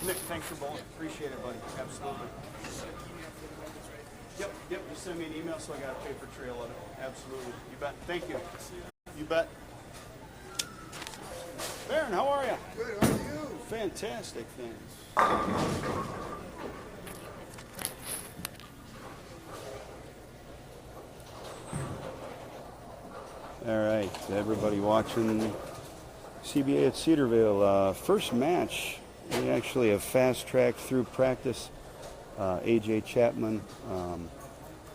Nick, thanks for bowling. Appreciate it, buddy. Absolutely. Yep. Just send me an email so I got a paper trail of it. Absolutely. You bet. Thank you. You bet. Baron, how are you? Good, how are you? Fantastic, thanks. All right, everybody watching CBA at Cedarvale. First match, we actually have fast-tracked through practice. AJ Chapman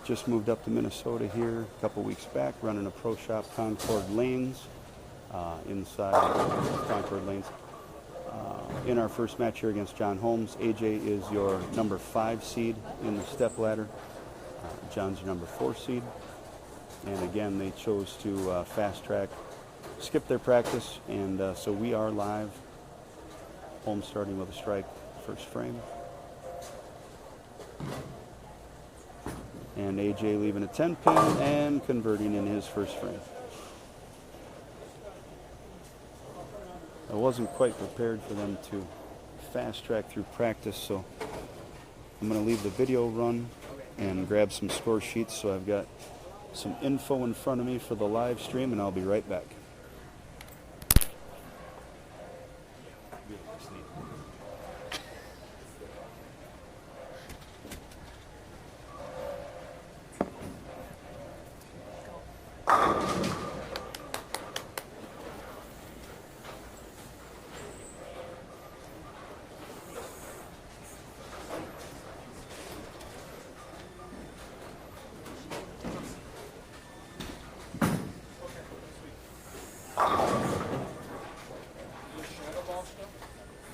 just moved up to Minnesota here a couple weeks back, running a pro shop, Concord Lanes, inside Concord Lanes. In our first match here against John Hommes, AJ is your number 5 seed in the step ladder. John's your number 4 seed. And again, they chose to fast-track, skip their practice, and so we are live. Hommes starting with a strike, first frame. And AJ leaving a 10-pin and converting in his first frame. I wasn't quite prepared for them to fast-track through practice, so I'm going to leave the video run and grab some score sheets, so I've got some info in front of me for the live stream, and I'll be right back.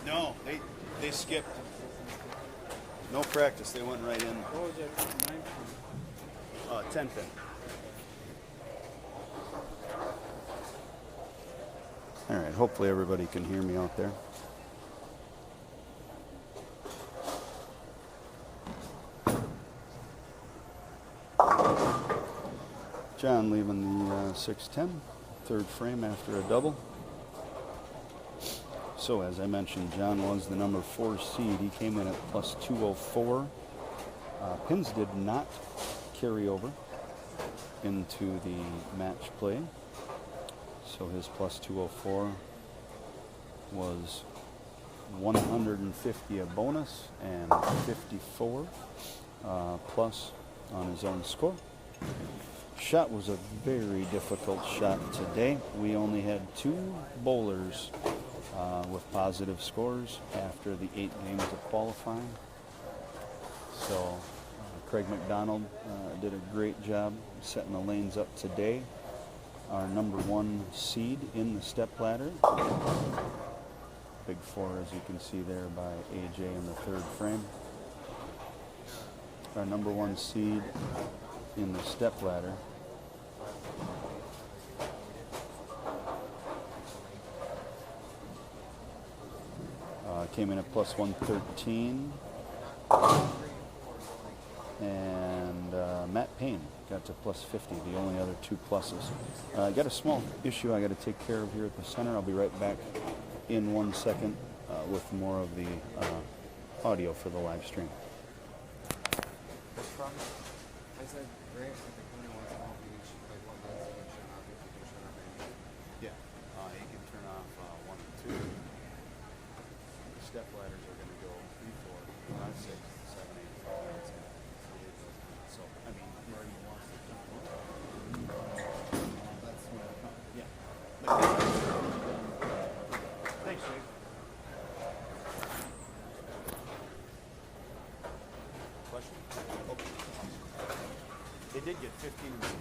No, they skipped. No practice. They went right in. What was that? 10 pin. All right. Hopefully everybody can hear me out there. John leaving the 6-10, third frame after a double. So as I mentioned, John was the number 4 seed. He came in at plus 204. Pins did not carry over into the match play. So his plus 204 was 150 a bonus and 54 plus on his own score. Shot was a very difficult shot today. We only had 2 bowlers with positive scores after the 8 games of qualifying. So Craig McDonald did a great job setting the lanes up today. Our number 1 seed in the step ladder. Big 4, as you can see there by AJ in the 3rd frame. Our number 1 seed in the step ladder. Came in at plus 113. And Matt Payne got to plus 50, the only other 2 pluses. I got a small issue I got to take care of here at the center. I'll be right back in 1 second with more of the audio for the live stream. I said, great, if the corner wants off, you can like what lens you can shut off if you can shut off anything. Yeah, you can turn off 1 and 2. Step ladders are going to go 3, 4, 5, 6, 7, 8, 9, 10. So, I mean, where you want to do That's what yeah. Thanks, Dave. Question? Okay. They did get 15 and 16.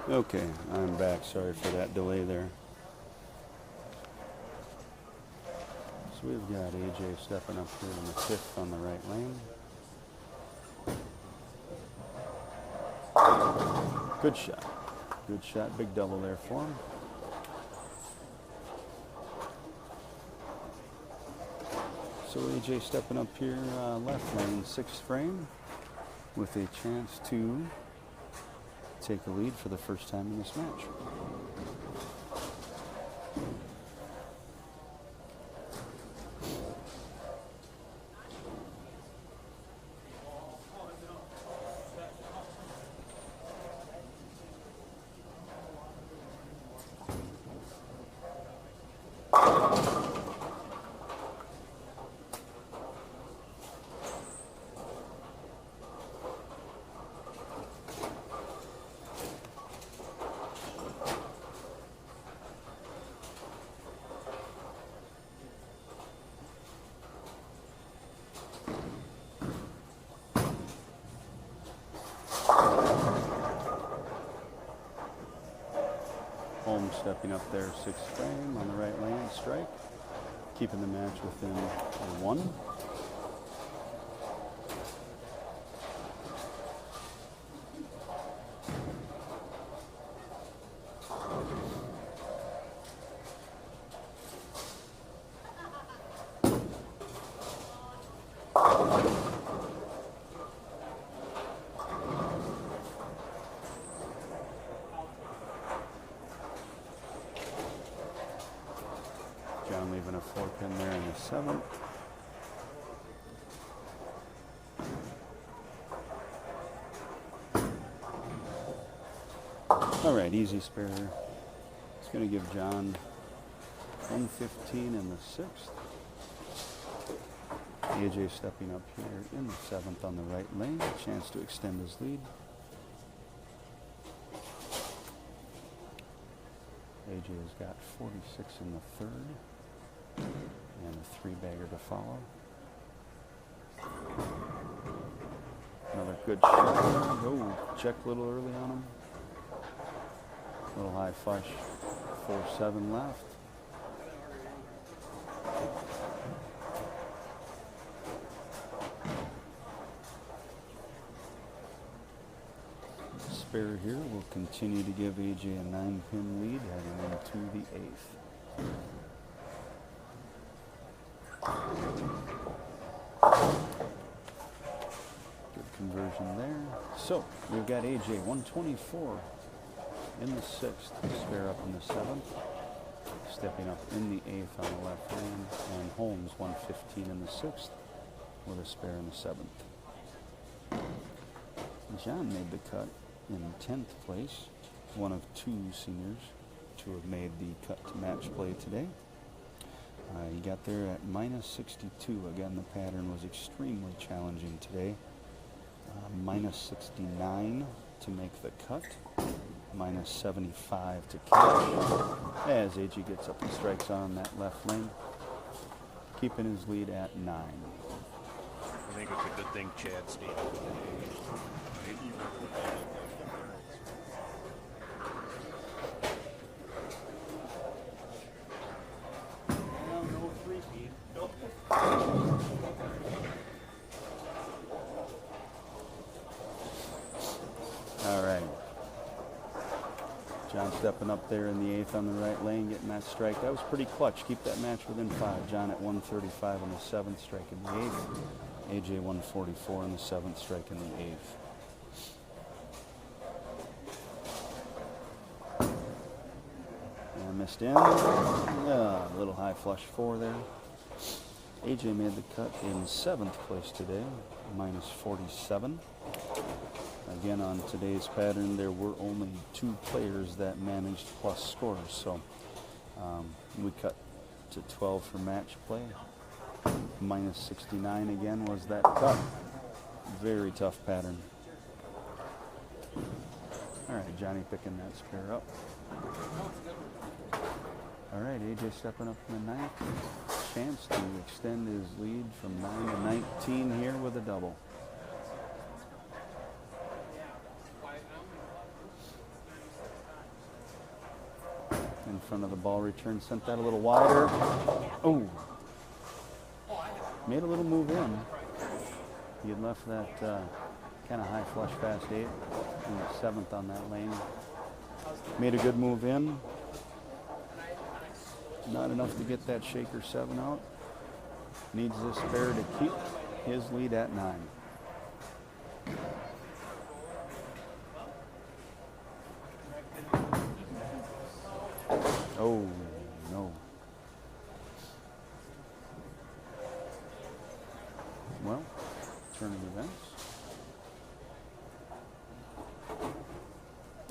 Okay, I'm back. Sorry for that delay there. So we've got AJ stepping up here in the 5th on the right lane. Good shot. Good shot. Big double there for him. So AJ stepping up here left lane, 6th frame, with a chance to take a lead for the first time in this match. Hommes stepping up there, 6th frame on the right lane, strike, keeping the match within 1. John leaving a 4-pin there in the 7th. All right, easy spare. It's going to give John 115 in the 6th. AJ stepping up here in the 7th on the right lane, a chance to extend his lead. AJ has got 46 in the 3rd. And a 3-bagger to follow. Another good shot. Oh, check a little early on him. Little high flush. 4-7 left. Spare here will continue to give AJ a 9-pin lead heading into the 8th. Good conversion there. So we've got AJ 124 in the 6th, spare up in the 7th, stepping up in the 8th on the left lane, and Hommes 115 in the 6th with a spare in the 7th. John made the cut in 10th place, one of 2 seniors to have made the cut to match play today. He got there at minus 62. Again, the pattern was extremely challenging today. Minus 69 to make the cut. Minus 75 to catch. As AJ gets up and strikes on that left lane, keeping his lead at 9. I think it's a good thing Chad stayed. All right. John stepping up there in the 8th on the right lane, getting that strike. That was pretty clutch. Keep that match within 5. John at 135 on the 7th, striking the 8th. AJ 144 on the 7th, striking the 8th. And missed in. A little high flush 4 there. AJ made the cut in 7th place today, minus 47. Again, on today's pattern, there were only 2 players that managed plus scores, so we cut to 12 for match play. Minus 69 again was that cut. Very tough pattern. All right, Johnny picking that spare up. All right, AJ stepping up in the 9th. Chance to extend his lead from 9 to 19 here with a double. front of the ball return. Sent that a little wider. Oh. Made a little move in. He had left that kind of high flush fast 8. He went 7th on that lane. Made a good move in. Not enough to get that shaker 7 out. Needs this spare to keep his lead at 9. Oh, no. Well, turning events.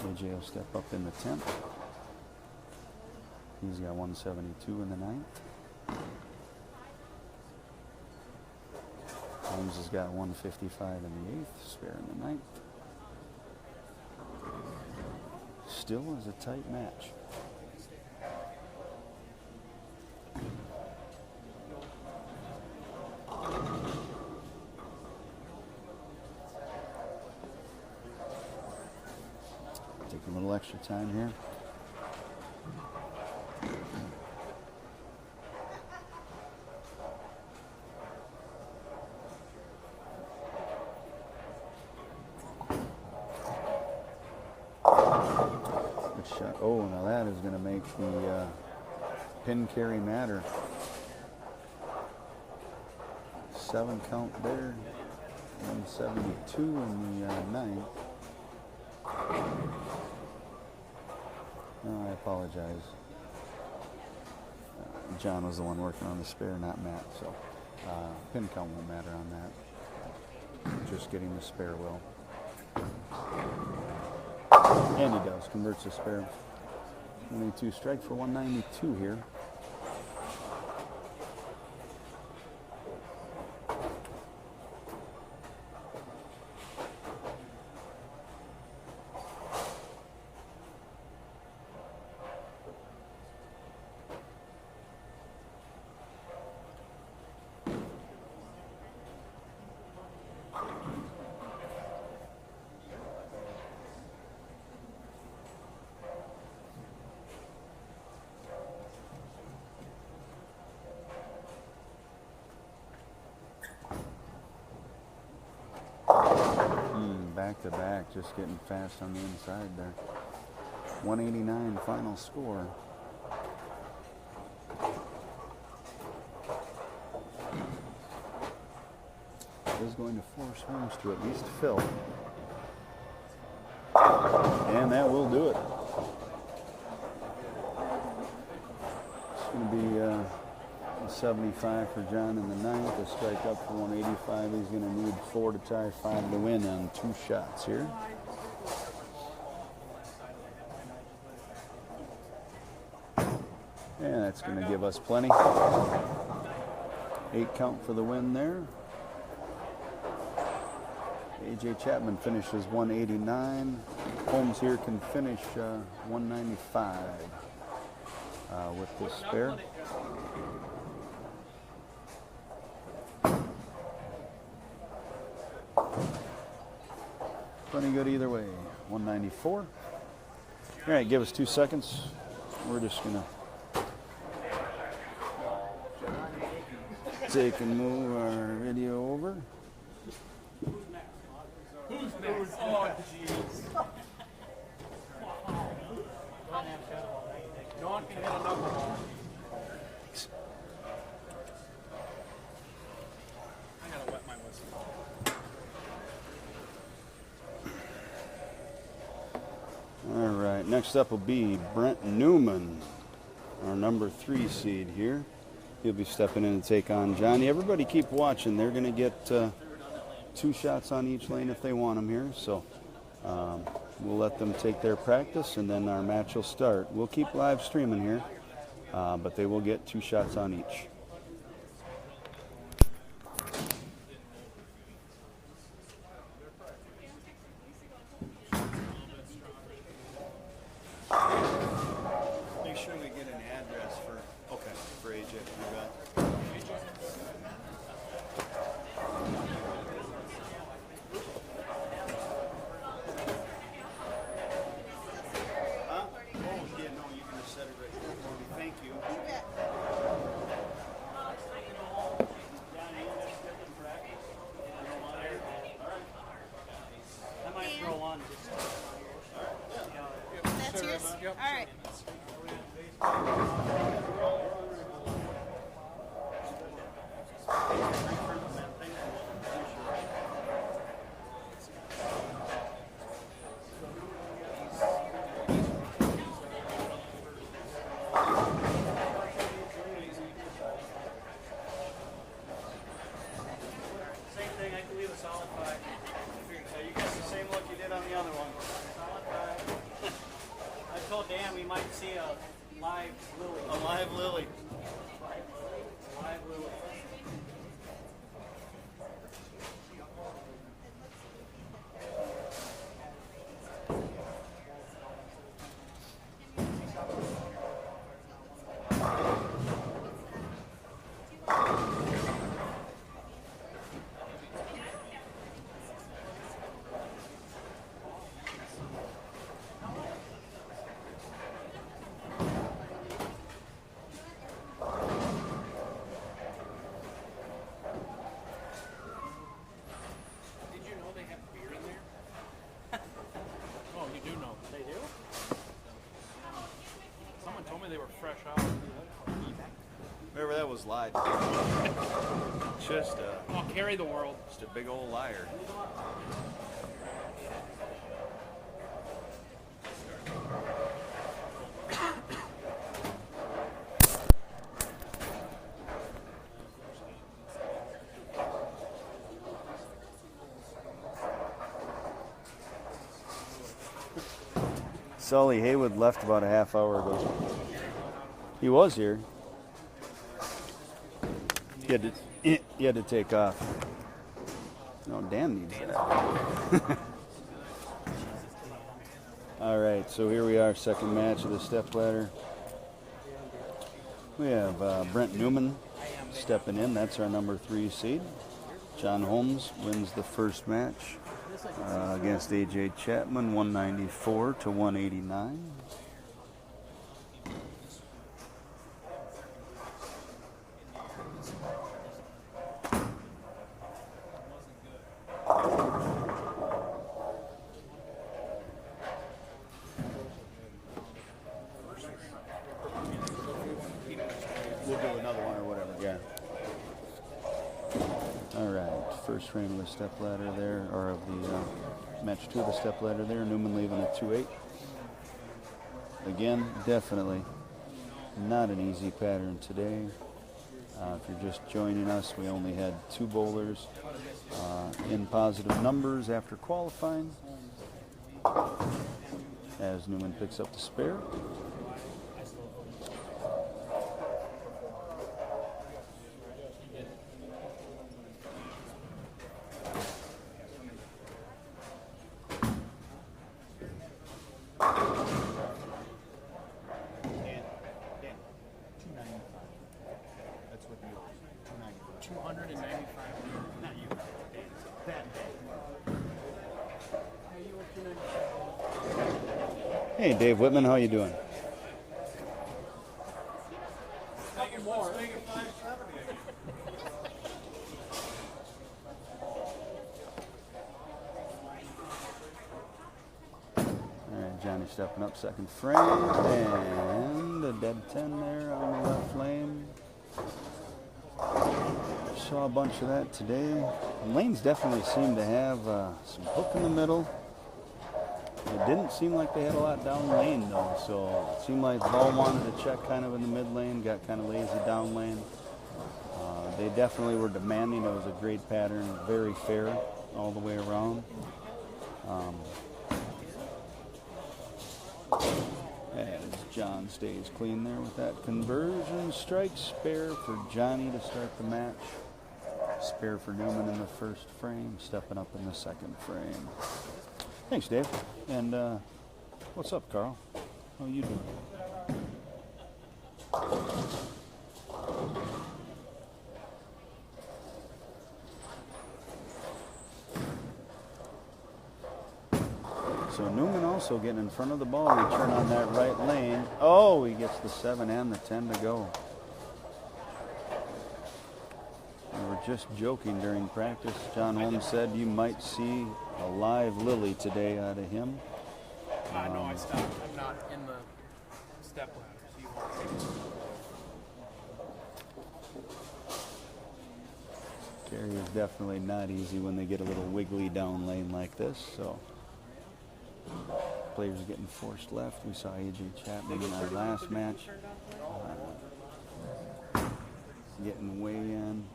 AJ will step up in the 10th. He's got 172 in the 9th. Hommes has got 155 in the 8th, spare in the 9th. Still is a tight match. Take a little extra time here. Good shot. Oh, now that is going to make the pin carry matter. 7 count there. 172 in the 9th. No, I apologize. John was the one working on the spare, not Matt. So pin count won't matter on that. Just getting the spare will. And he does. Converts the spare. 22 strike for 192 here. Back to back, just getting fast on the inside there. 189 final score. Is going to force Hommes to at least fill. And that will do it. It's going to be a 75 for John in the 9th, a strike up for 185. He's going to need 4 to tie 5 to win on 2 shots here. And that's going to give us plenty. 8 count for the win there. AJ Chapman finishes 189. Hommes here can finish 195 with this spare. Plenty good either way. 194. All right, give us 2 seconds. We're just going to take and move our video over. Who's next? Oh, jeez. No one can hit a number ball. I gotta wet my whistle. All right, next up will be Brent Neumann, our number 3 seed here. He'll be stepping in to take on Johnny. Everybody keep watching. They're going to get 2 shots on each lane if they want them here. So we'll let them take their practice, and then our match will start. We'll keep live streaming here, but they will get 2 shots on each. Make sure we get an address for AJ. You got. Huh? Oh, yeah, no, you're going to set it right there. right. Same thing, I can leave a solid 5. So you get the same look you did on the other one. Solid 5. I told Dan we might see a live lily. A live lily. Live lily. Did you know they have beer in there? Oh, you do know. They do? Someone told me they were fresh out. Remember that was live. Just Oh, carry the world. a big old liar. Sully Haywood left about a half hour ago. He was here. He had to take off. No, Dan needs that. All right, so here we are, second match of the stepladder. We have Brent Neumann stepping in. That's our number 3 seed. John Hommes wins the first match against AJ Chapman, 194 to 189. We'll do another one or whatever. Yeah. All right. First frame of the stepladder there, or of the match 2 of the stepladder there. Neumann leaving at 2-8. Again, definitely not an easy pattern today. If you're just joining us, we only had 2 bowlers in positive numbers after qualifying. As Neumann picks up the spare. That's what you 295. Not you. That day. Hey, Dave Whitman, how you doing? All right, Johnny stepping up second frame, and a dead 10 there on the left lane. Saw a bunch of that today. Lanes definitely seem to have some hook in the middle. It didn't seem like they had a lot down lane though, so it seemed like the ball wanted to check kind of in the mid lane, got kind of lazy down lane. They definitely were demanding. It was a great pattern, very fair all the way around. As John stays clean there with that conversion strike. Spare for Johnny to start the match. Spare for Neumann in the first frame, stepping up in the second frame. Thanks, Dave. And what's up, Carl? How you doing? So Neumann also getting in front of the ball. Return on that right lane. Oh, he gets the 7 and the 10 to go. We were just joking during practice. John Holmes said you might see a live lily today out of him. No, I stopped. I'm not in the step ladder. So you want to Carry is definitely not easy when they get a little wiggly down lane like this. So players getting forced left. We saw AJ Chapman in our last match. Getting way in.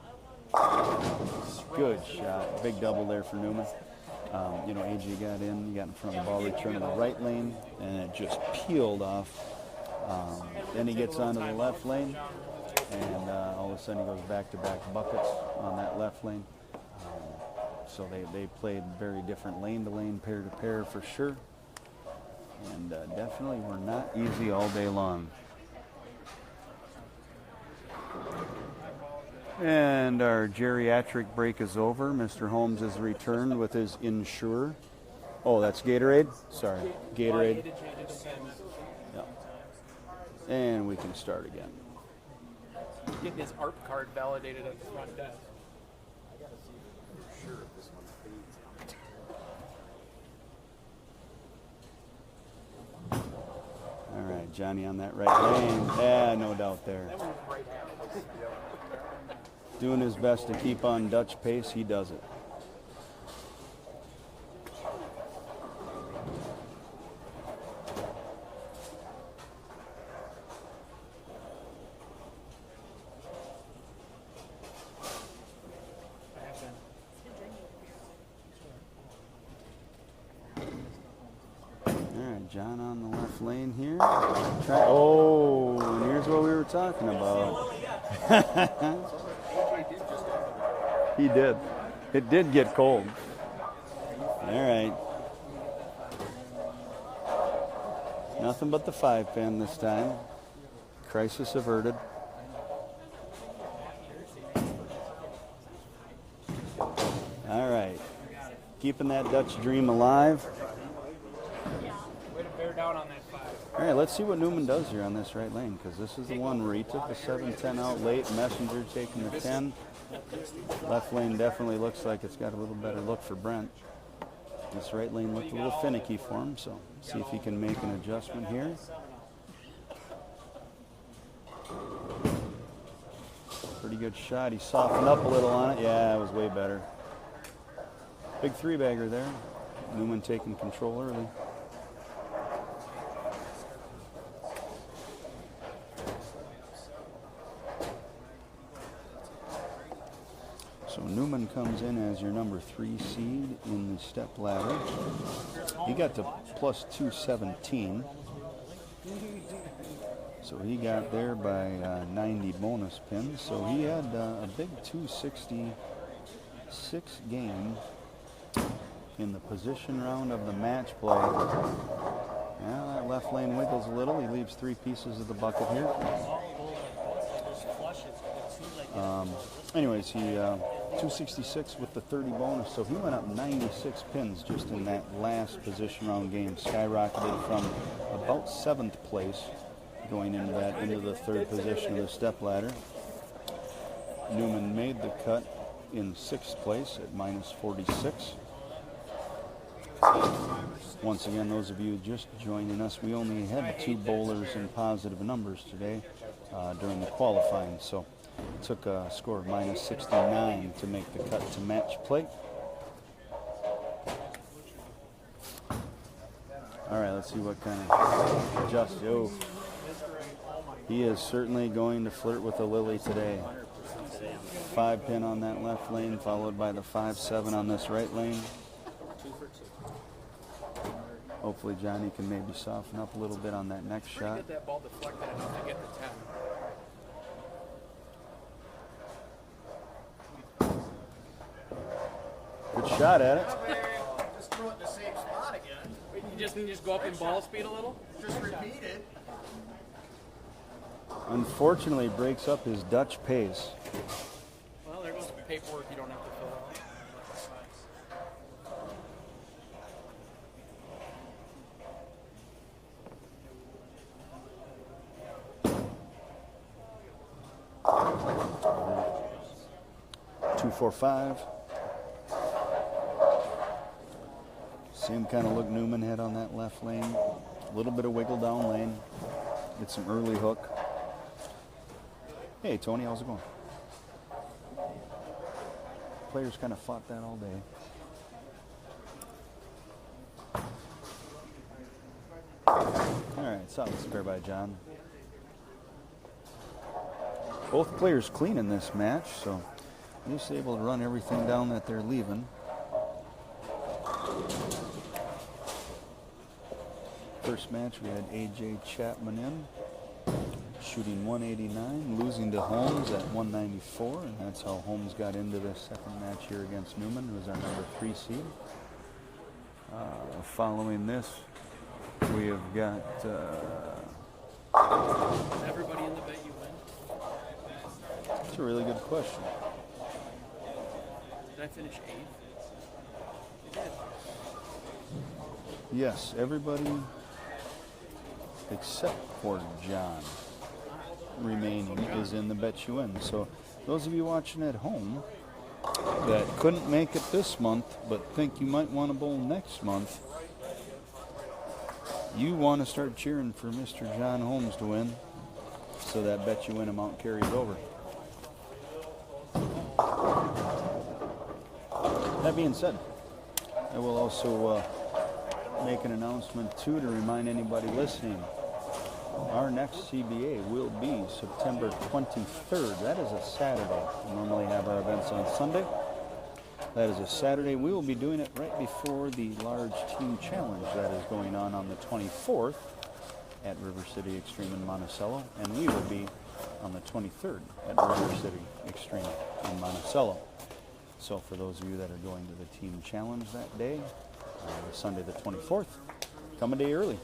Good shot. Big double there for Neumann. You know, AJ got in front of the ball, return to the right lane, and it just peeled off. Then he gets onto the left lane, and all of a sudden he goes back-to-back buckets on that left lane. So they played very different lane-to-lane, pair-to-pair for sure. And definitely were not easy all day long. And our geriatric break is over. Mr. Holmes has returned with his insurer. Oh, that's Gatorade? Sorry, Gatorade. Yeah. And we can start again. getting his ARP card validated at the front desk. All right, Johnny on that right lane. Yeah, no doubt there. Doing his best to keep on Dutch pace. He does it. John on the left lane here. Oh, and here's what we were talking about. He did. It did get cold. All right. Nothing but the 5-pin this time. Crisis averted. All right. Keeping that Dutch dream alive. Down on that 5. All right, let's see what Neumann does here on this right lane, because this is the one where he took the 7-10 out late. Messenger taking the 10. Left lane definitely looks like it's got a little better look for Brent. This right lane looked a little finicky for him, so see if he can make an adjustment here. Pretty good shot. He softened up a little on it. Yeah, it was way better. Big 3-bagger there. Neumann taking control early. So Neumann comes in as your number 3 seed in the step ladder. He got to plus 217. So he got there by 90 bonus pins. So he had a big 266 game in the position round of the match play. Now that left lane wiggles a little. He leaves 3 pieces of the bucket here. Anyways, he 266 with the 30 bonus, so he went up 96 pins just in that last position round game. Skyrocketed from about 7th place going into the 3rd position of the step ladder. Neumann made the cut in 6th place at minus 46. Once again, those of you just joining us, we only had 2 bowlers in positive numbers today during the qualifying, so it took a score of minus 69 to make the cut to match play. All right, let's see what kind of adjust. Oh, he is certainly going to flirt with the lily today. 5-pin on that left lane, followed by the 5-7 on this right lane. Hopefully Johnny can maybe soften up a little bit on that next shot. Get that ball deflected enough to get the 10. Good shot at it. Just throw it in the same spot again. You just go up in ball speed a little? Just repeat it. Unfortunately, breaks up his Dutch pace. Well, there goes the paperwork you don't have to fill out. Two, 4, 5. Same kind of look Neumann had on that left lane. A little bit of wiggle down lane. Get some early hook. Hey, Tony, how's it going? Players kind of fought that all day. All right, solid spare by John. Both players clean in this match, so just able to run everything down that they're leaving. First match, we had A.J. Chapman in, shooting 189, losing to Hommes at 194, and that's how Hommes got into the second match here against Neumann, who was our number 3 seed. Following this, we have got... Is everybody in the bet you win? That's a really good question. Did I finish 8th? You did. Yes, everybody except for John remaining is in the bet you win. So those of you watching at home that couldn't make it this month but think you might want to bowl next month, you want to start cheering for Mr. John Hommes to win so that bet you win amount carries over. That being said, I will also make an announcement too to remind anybody listening. Our next CBA will be September 23rd. That is a Saturday. We normally have our events on Sunday. That is a Saturday. We will be doing it right before the large team challenge that is going on the 24th at River City Extreme in Monticello. And we will be on the 23rd at River City Extreme in Monticello. So for those of you that are going to the team challenge that day, Sunday the 24th, come a day early.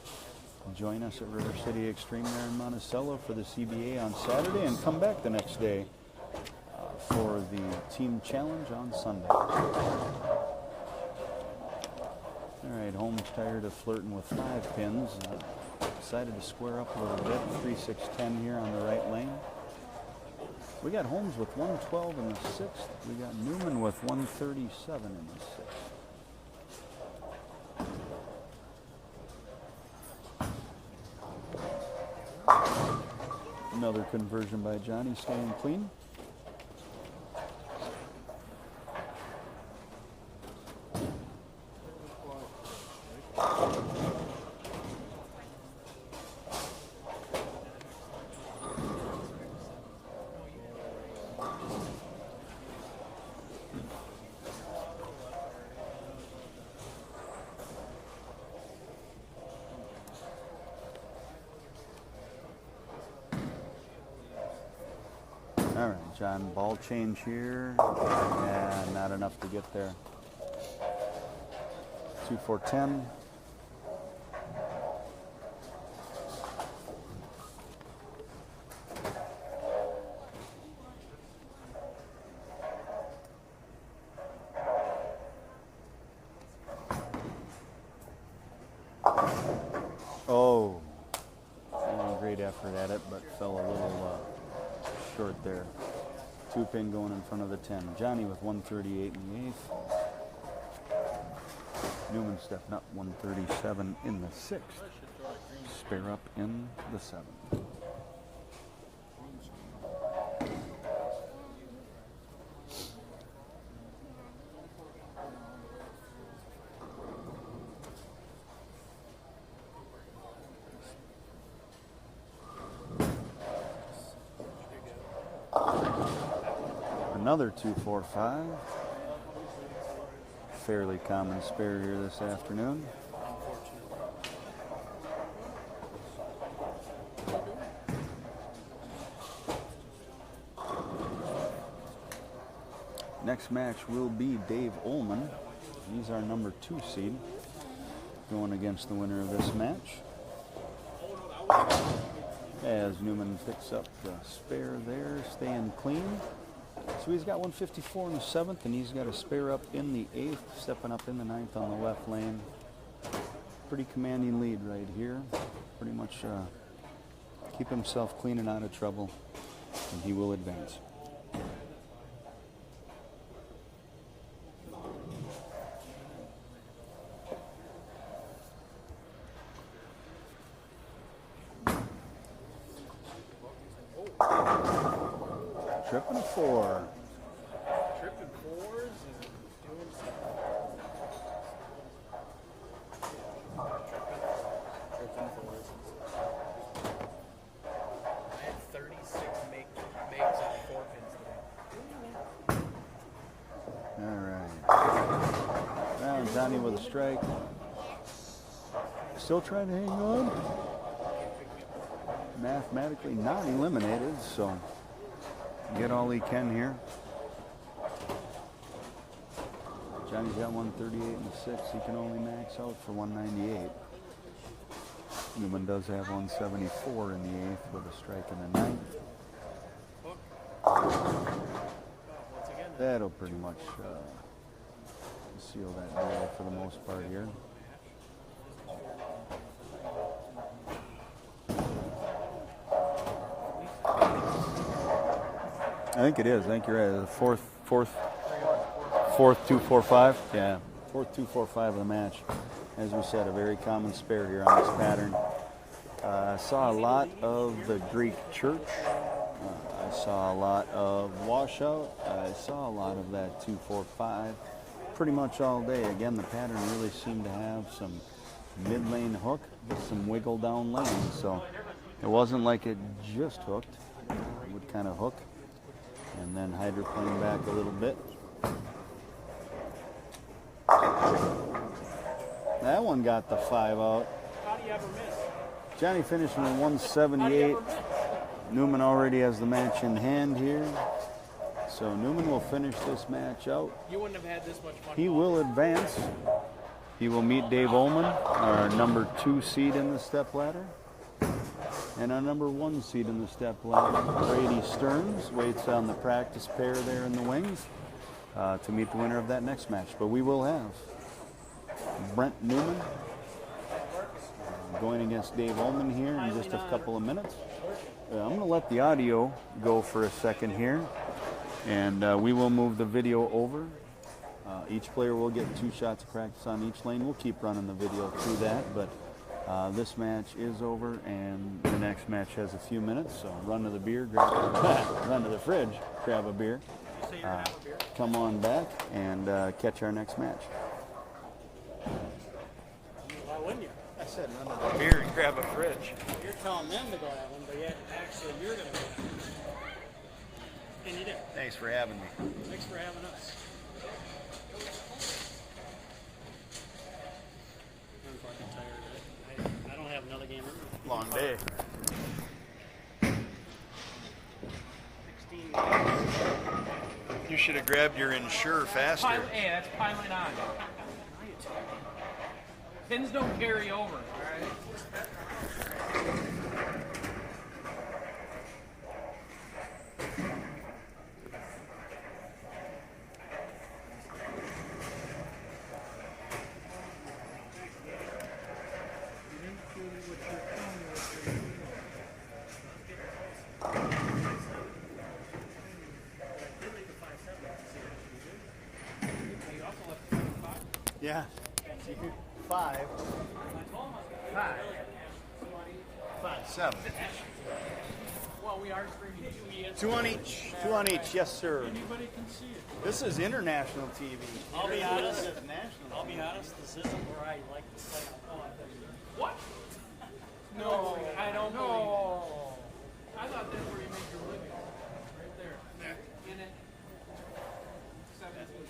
Join us at River City Extreme there in Monticello for the CBA on Saturday and come back the next day for the team challenge on Sunday. All right, Hommes tired of flirting with 5 pins. Decided to square up a little bit. 3-6-10 here on the right lane. We got Hommes with 112 in the 6th. We got Neumann with 137 in the 6th. Another conversion by Johnny, staying clean. All right, John, ball change here. Yeah, not enough to get there. 2-4-10. Oh, great effort at it, but fell a little short there. 2-pin going in front of the 10. Johnny with 138 in the 8th. Neumann stepping up 137 in the 6th. Spare up in the 7th. Another 2-4-5. Fairly common spare here this afternoon. Next match will be Dave Oulman. He's our number 2 seed, going against the winner of this match. As Neumann picks up the spare there, staying clean. So he's got 154 in the 7th, and he's got a spare up in the 8th, stepping up in the 9th on the left lane. Pretty commanding lead right here. Pretty much keep himself clean and out of trouble, and he will advance. Trip and a 4. Tripping fours and doing stuff. Tripping fours. I had 36 makes on 4 pins today. All right. Now Johnny with a strike. Still trying to hang on. Mathematically not eliminated, so get all he can here. Johnny's got 138 and a 6. He can only max out for 198. Newman does have 174 in the 8th with a strike in the 9th. That'll pretty much seal that deal for the most part here. I think it is. I think you're right. The fourth 2-4-5. Yeah, fourth 2-4-5 of the match. As we said, a very common spare here on this pattern. I saw a lot of the Greek church. I saw a lot of washout. I saw a lot of that 2-4-5 pretty much all day. Again, the pattern really seemed to have some mid-lane hook with some wiggle down lane. So it wasn't like it just hooked. It would kind of hook and then hydroplane back a little bit. That one got the 5 out. How do you ever miss? Johnny finished with 178. Neumann already has the match in hand here. So Neumann will finish this match out. You wouldn't have had this much fun. He will advance. He will meet Dave Oulman, our number 2 seed in the stepladder. And our number 1 seed in the stepladder, Brady Stearns, waits on the practice pair there in the wings to meet the winner of that next match. But we will have Brent Neumann going against Dave Oulman here in just a couple of minutes. I'm going to let the audio go for a second here, and we will move the video over. Each player will get 2 shots of practice on each lane. We'll keep running the video through that, but this match is over, and the next match has a few minutes. So run to the beer, run to the fridge, grab a beer, come on back, and catch our next match. Why wouldn't you? I said run to the beer and grab a fridge. You're telling them to go have one, but yet actually you're going to go have one. And you did. Thanks for having me. Thanks for having us. I'm fucking tired of it. I don't have another game. Long day. 16 You should have grabbed your insure faster. Hey, that's piling on. Pins don't carry over, all right? Yeah. 5. 7. Well, we are streaming 2 on each. 2 on each. Yes, sir. Anybody can see it. This is international TV. I'll be honest. National. I'll be honest. This isn't where I like to play. What? No, I don't believe it. I thought that's where you make your living. Right there. In it.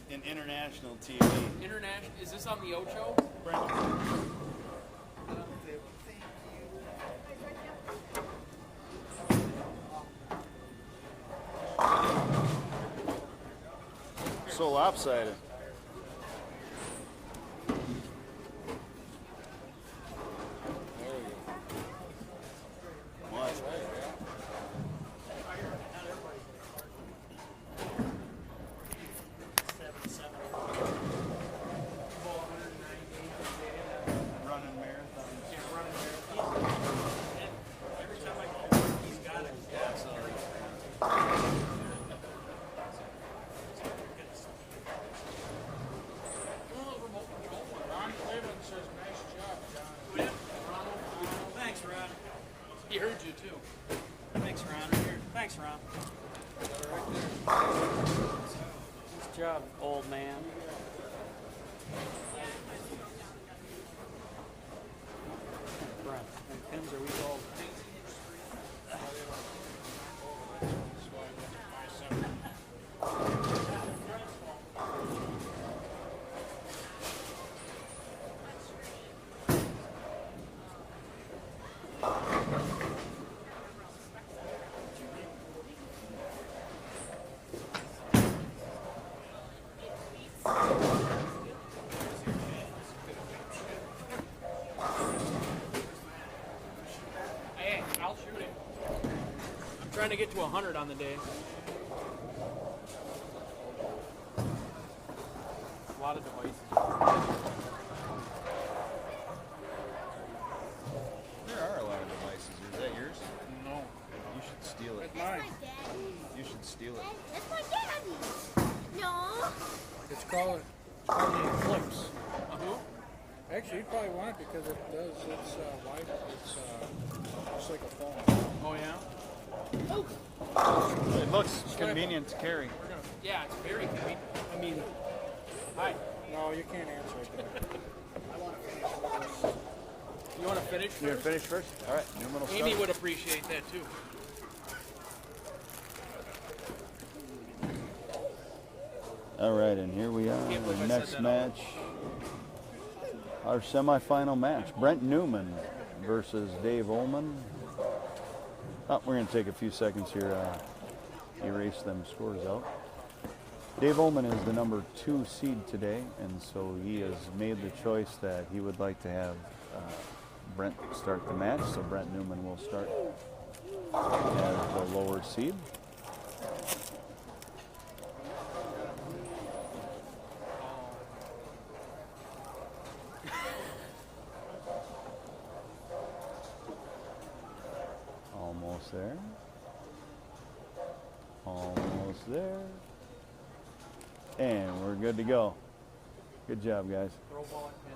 In international TV. International. Is this on the Ocho? So lopsided. What? Running marathons. Every time I go to work, he's got it. Ron Cleveland says, nice job, John. Thanks, Ron. He heard you too. Thanks, Ron. Thanks, Ron. Nice job, old man. Brent, and pins are we all? Hey, I'll shoot it. I'm trying to get to 100 on the day. A lot of devices. There are a lot of devices. Is that yours? No. You should steal it. Mine. You should steal it. That's my daddy. No. It's called the Eclipse. Uh-huh. Actually, you'd probably want it because it does. It's wide. It's just like a phone. Oh, yeah? It looks convenient to carry. We're gonna, yeah, it's very convenient. I mean, hi. No, you can't answer it there. You want to finish You gonna first? finish first? All right. Neumann will Amy start. would appreciate that, too. All right, and here we are, Can't believe I the said next that match, our semifinal match. Brent Neumann versus Dave Oulman. Oh, we're going to take a few seconds here, erase them scores out. Dave Oulman is the number 2 seed today, and so he has made the choice that he would like to have Brent start the match, so Brent Neumann will start as the lower seed. Almost there. Almost there. And we're good to go. Good job, guys. Throw ball and pin.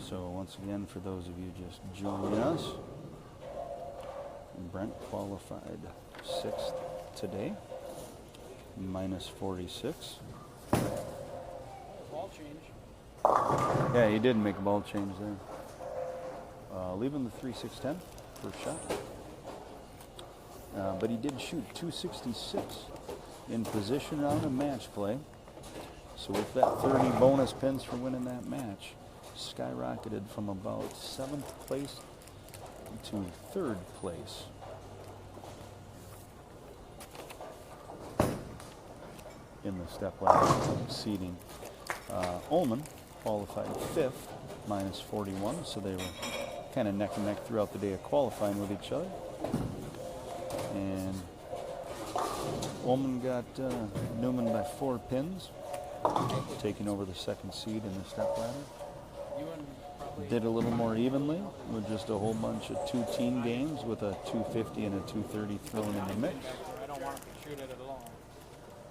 So once again, for those of you just joining us, Brent qualified 6th today, minus 46. Ball change. Yeah, he did make a ball change there. Leaving the 3-6-10 first shot. But he did shoot 266 in position round of match play. So with that 30 bonus pins for winning that match, skyrocketed from about 7th place to 3rd place. In the step ladder seeding. Oulman qualified 5th, minus 41, so they were kind of neck and neck throughout the day of qualifying with each other. And Oulman got Neumann by 4 pins, taking over the 2nd seed in the step ladder. You and probably Did a little more evenly with just a whole bunch of 2 team games with a 250 and a 230 thrown in the mix. I don't want to shoot it at all.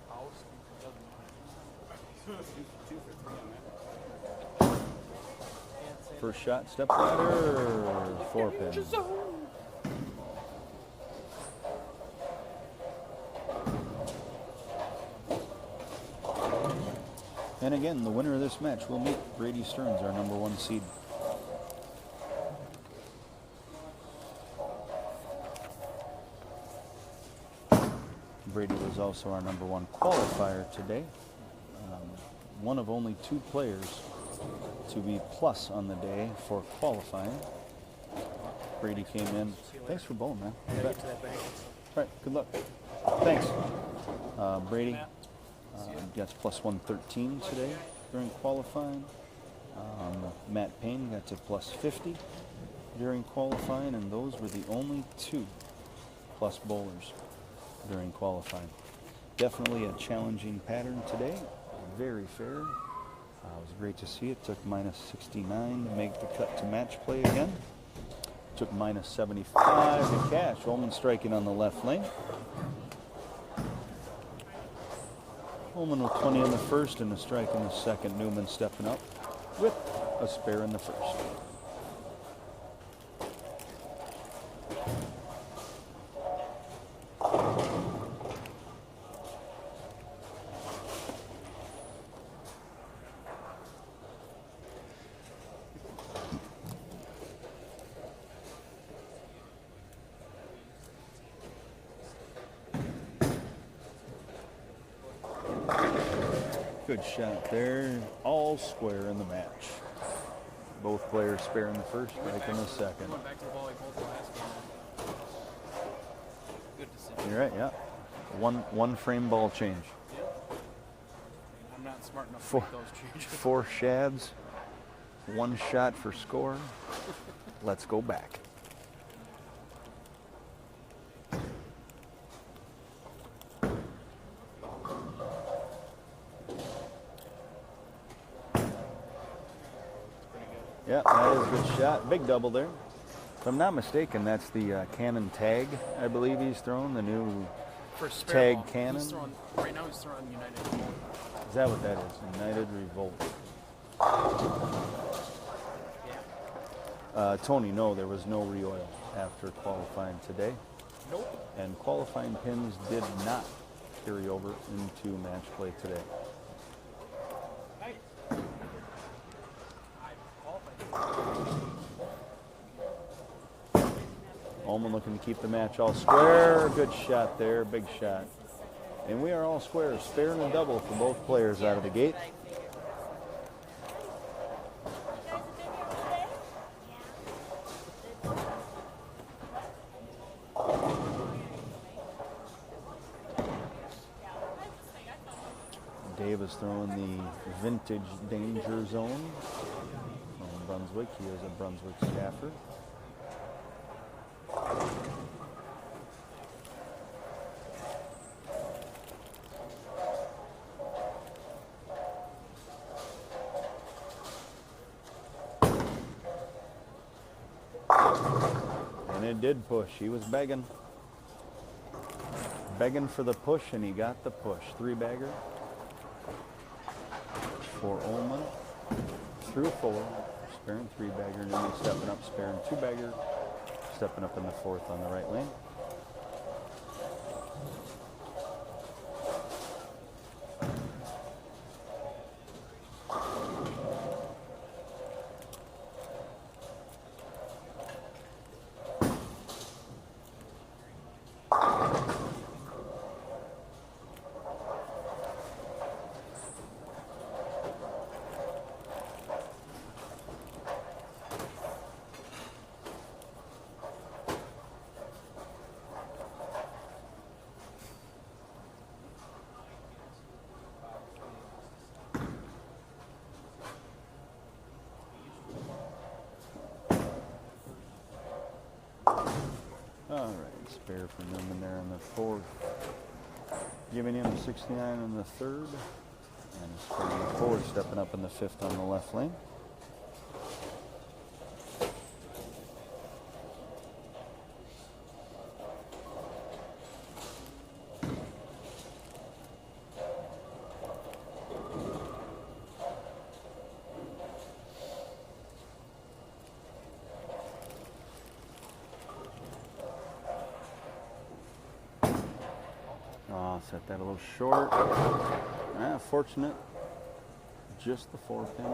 House, it doesn't matter. First shot, step ladder, 4 pins. And again, the winner of this match will meet Brady Stearns, our number 1 seed. Brady was also our number 1 qualifier today. One of only 2 players to be plus on the day for qualifying. Brady came in. Thanks for bowling, man. You bet. All right, good luck. Thanks. Brady gets plus 113 today during qualifying. Matt Payne got to plus 50 during qualifying, and those were the only 2 plus bowlers during qualifying. Definitely a challenging pattern today. Very fair. It was great to see. It took minus 69 to make the cut to match play again. took minus 75 to cash. Oulman striking on the left lane. Oulman with 20 in the first and a strike in the second. Neumann stepping up with a spare in the first. Good shot there. All square in the match. Both players spare in the first, strike in the second. Went back to the volley both the last game. Good decision. You're right, yeah. One frame ball change. I'm not smart enough to Four, make those changes. 4 shads, 1 shot for score. Let's go back. Yeah, that is a good shot. Big double there. If I'm not mistaken, that's the cannon tag, I believe he's thrown, the new For a spare tag ball, cannon. He's throwing, right now he's throwing United. Is that what that is? United Revolt. Yeah. Tony, no, there was no re-oil after qualifying today. Nope. And qualifying pins did not carry over into match play today. Hey. I qualified. Oulman looking to keep the match all square. Good shot there, big shot. And we are all square, spare and a double for both players out of the gate. Dave is throwing the vintage danger zone from Brunswick. He is a Brunswick staffer. And it did push. He was begging. Begging for the push, and he got the push. 3-bagger for Oulman. Through 4. Sparing 3-bagger. Neumann stepping up, sparing 2-bagger. Stepping up in the 4th on the right lane. All right, spare for Neumann there in the 4th. Giving him 69 in the 3rd. And a spare in the 4th, stepping up in the 5th on the left lane. Set that a little short. Fortunate. Just the 4-pin.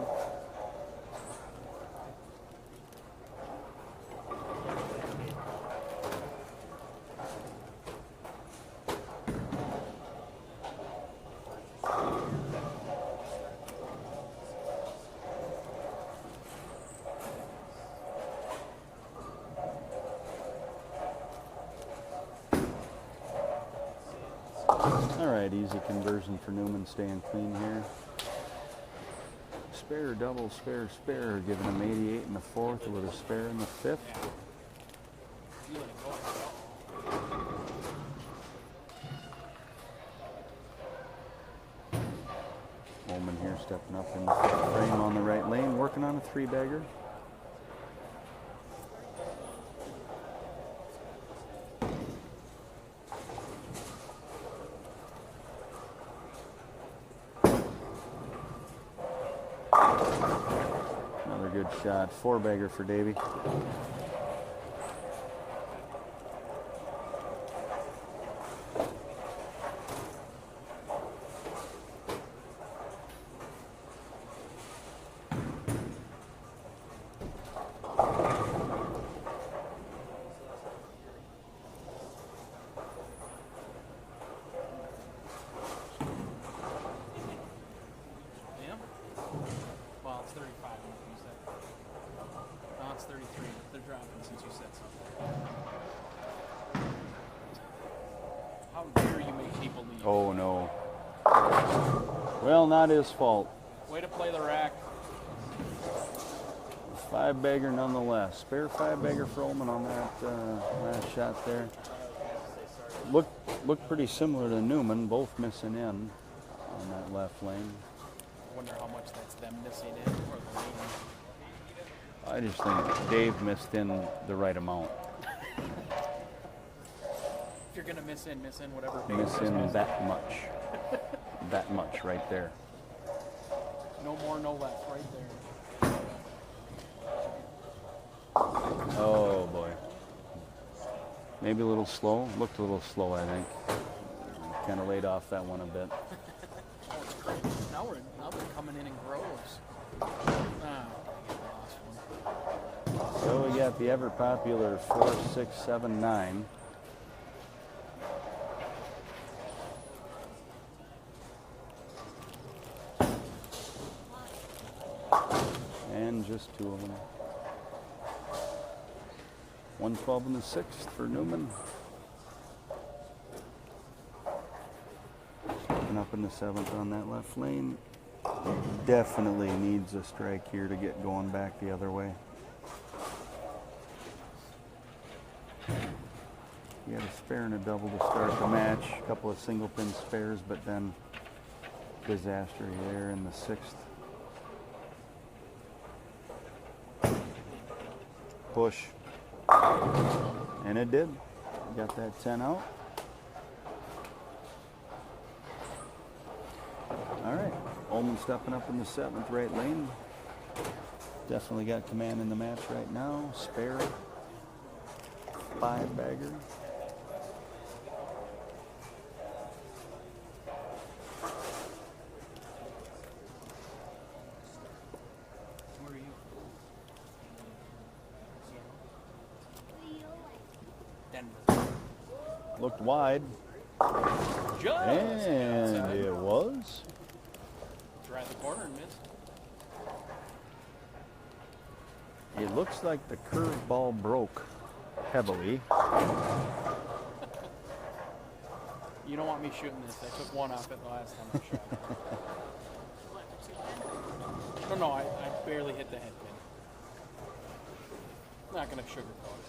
All right, easy conversion for Neumann, staying clean here. Spare, double, spare, spare, giving him 88 in the 4th with a spare in the 5th. Oulman here stepping up in the 5th frame on the right lane, working on a 3-bagger. good shot. 4-bagger for Davey. Yeah? Well, it's 35, like you said. No, it's 33. They're dropping since you said something. How dare you make people leave? Oh, no. Well, not his fault. Way to play the rack. 5-bagger nonetheless. Spare 5-bagger for Oulman on that last shot there. Looked pretty similar to Neumann, both missing in on that left lane. I wonder how much that's them missing in or the lane. I just think Dave missed in the right amount. If you're going to miss in whatever. Miss in that much. That much right there. No more, no less, right there. Oh, boy. Maybe a little slow. Looked a little slow, I think. Kind of laid off that one a bit. Oh, it's great. Now they're coming in groves. Ah, lost one. So we got the ever popular 4, 6, 7, 9. And just 2 of them. 112 in the 6th for Neumann. And up in the 7th on that left lane. Definitely needs a strike here to get going back the other way. He had a spare and a double to start the match. A couple of single pin spares, but then disaster there in the 6th. Push. And it did. Got that 10 out. All right. Oulman stepping up in the 7th right lane. Definitely got command in the match right now. Spare. 5-bagger. Where are you? Denver. Looked wide. Just And outside. it was. Tried the corner and missed. It looks like the curveball broke heavily. You don't want me shooting this. I took one off it the last time I shot. No, I barely hit the head pin. Not going to sugarcoat it.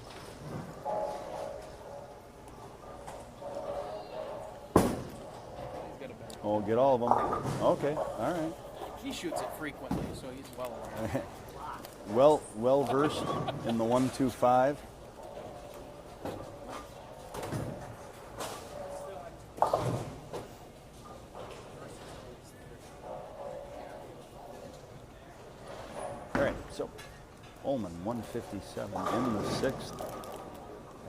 He's got a better. Oh, get all of them. Okay, all right. He shoots it frequently, so he's well aware. Well versed in the 1-2-5. All right, so Oulman 157 in the 6th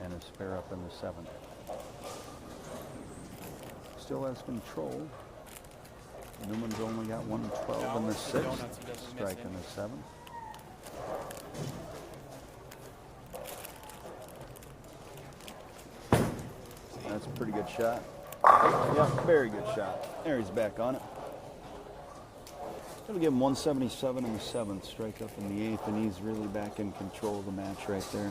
and a spare up in the 7th. Still has control. Newman's only got 112 in the 6th, strike in the 7th. That's a pretty good shot. Yeah, very good shot. There, he's back on it. Gonna give him 177 in the 7th, strike up in the 8th, and he's really back in control of the match right there.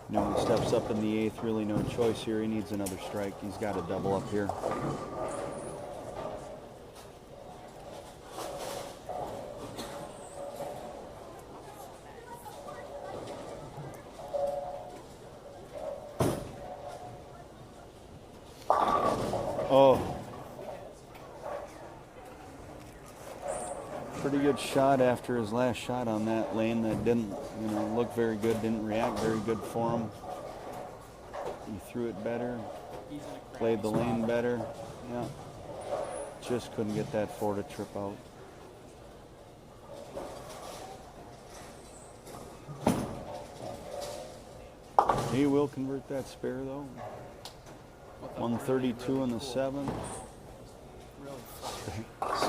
Newman steps up in the 8th, really no choice here. He needs another strike. He's got a double up here. Oh. Pretty good shot after his last shot on that lane that didn't, look very good, didn't react very good for him. He threw it better, played the lane better. Yeah. Just couldn't get that 4 to trip out. He will convert that spare though. 132 in the 7th.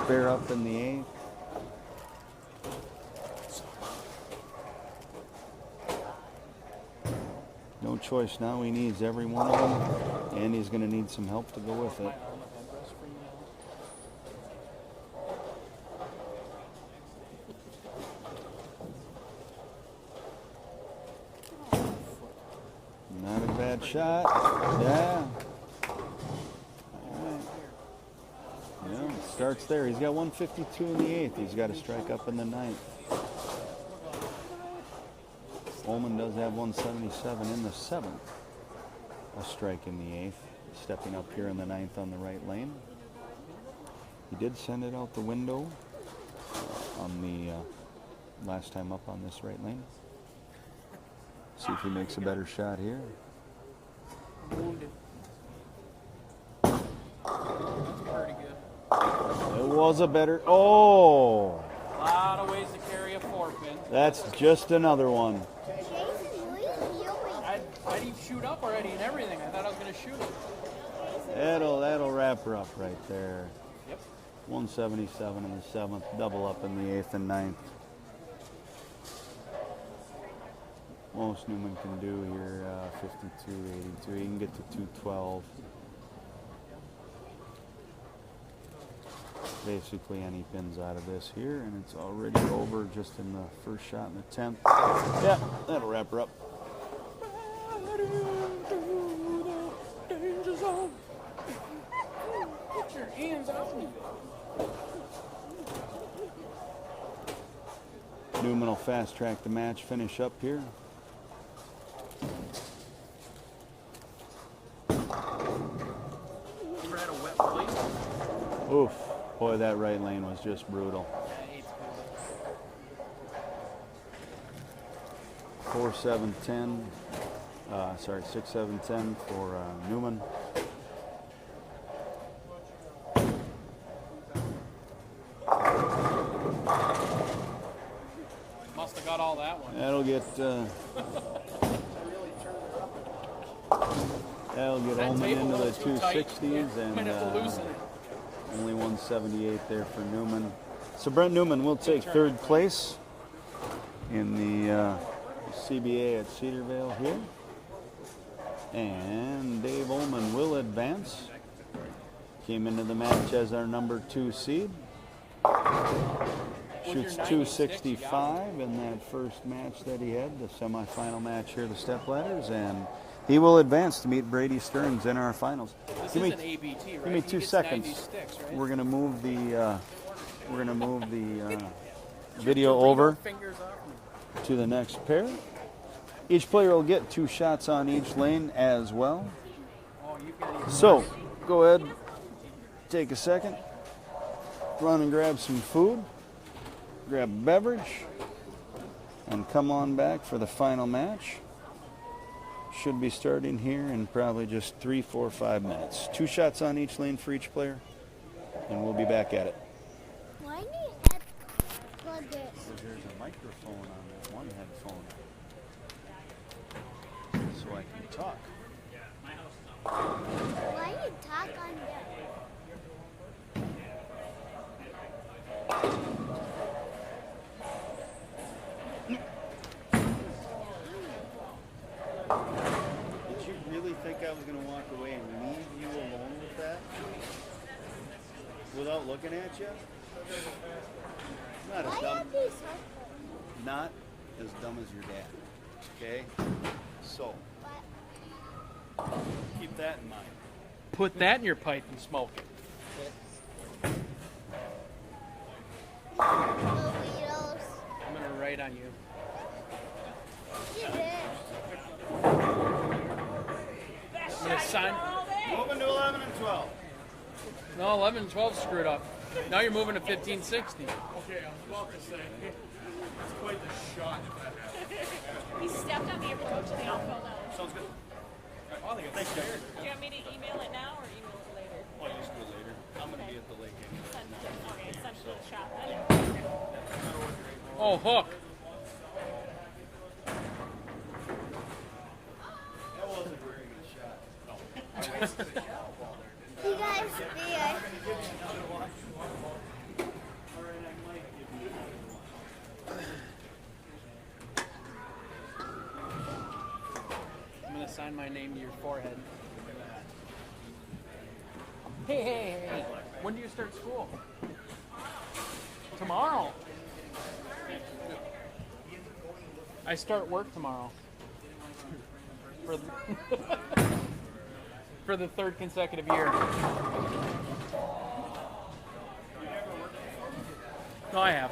Spare up in the 8th. No choice now. He needs every one of them, and he's going to need some help to go with it. Not a bad shot. Yeah. Yeah, it starts there. He's got 152 in the 8th. He's got to strike up in the 9th. Oulman does have 177 in the 7th. A strike in the 8th. Stepping up here in the 9th on the right lane. He did send it out the window on the last time up on this right lane. See if he makes a better shot here. Wounded. That's pretty good. It was a better. Oh! A lot of ways to carry a 4-pin. That's just another one. I'd shoot up already and everything. I thought I was going to shoot it. That'll wrap her up right there. Yep. 177 in the 7th, double up in the 8th and 9th. Most Neumann can do here, 52, 82. He can get to 212. Basically any pins out of this here, and it's already over just in the first shot in the 10th. Yeah, that'll wrap her up. Danger zone. Get your hands off me. Neumann will fast track the match, finish up here. Ever had a wet plate? Oof. Boy, that right lane was just brutal. 4-7-10. Sorry, 6-7-10 for Neumann. Must have got all that one. That'll get Oulman into the 260s, and Might have to loosen it. only 178 there for Neumann. So Brent Neumann will take 3rd place in the CBA at Cedarvale here. And Dave Oulman will advance. Came into the match as our number 2 seed. Shoots 265 in that first match that he had, the semifinal match here, the stepladders, and he will advance to meet Brady Stearns in our finals. This Give is me, an ABT, right? give me He 2 gets seconds. 90 sticks, right? We're gonna move the video over Fingers off me. to the next pair. Each player will get 2 shots on each lane as well. Oh, you've got even So, go ahead, take a second, run and grab some food, grab a beverage, and come on back for the final match. Should be starting here in probably just 3, 4, 5 minutes. 2 shots on each lane for each player, and we'll be back at it. Why need I plug it? There's a microphone on that one headphone, so I can talk. Why you talk on that? Did you really think I was going to walk away and leave you alone with that? Without looking at you? Not as Why dumb. are these so Not as dumb as your dad. Okay? So, keep that in mind. Put that in your pipe and smoke it. Doritos? I'm going to write on you. You did. I'm going to sign. Moving to 11 and 12. No, 11 and 12 screwed up. Now you're moving to 15, 16. Okay, I was about to say, it's quite the shot if that happens. He stepped on the approach and they all fell down. Sounds good. Thanks, Do you want me to email it now or email it later? I'll just do it later. I'm going to be at the lake anyway. Send it to the Chapman. Oh, hook. You guys see it. I'm gonna sign my name to your forehead. Hey. When do you start school? Tomorrow. I start work tomorrow. For the third consecutive year. No, I have.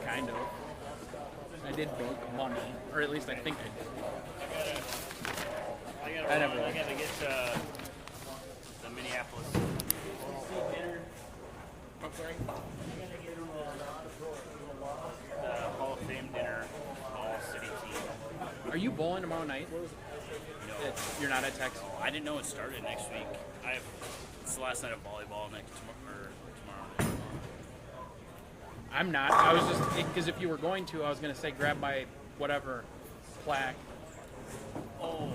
Kind of. I did make money, or at least I think I did. I never I gotta get the Minneapolis. I'm sorry? The Hall of Fame dinner, all city team. Are you bowling tomorrow night? You're not at Texas. I didn't know it started next week. It's the last night of volleyball tomorrow. I'm not. I was just, because if you were going to, I was going to say grab my whatever plaque. Oh,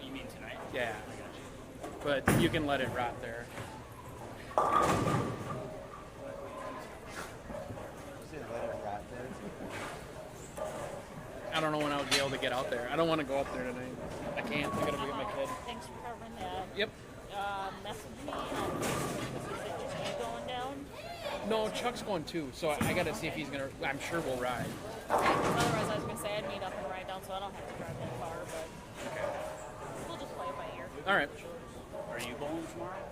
you mean tonight? Yeah. But you can let it rot there. I don't know when I would be able to get out there. I don't want to go up there tonight. I can't. I gotta go get my kid. Thanks for covering that. Yep. Message me on, is it just you going down? No, Chuck's going too, so I gotta see if he's gonna. I'm sure we'll ride. Okay, 'cause otherwise I was going to say I'd meet up and ride down so I don't have to drive that far, but we'll just play it by ear. All right. Are you bowling tomorrow?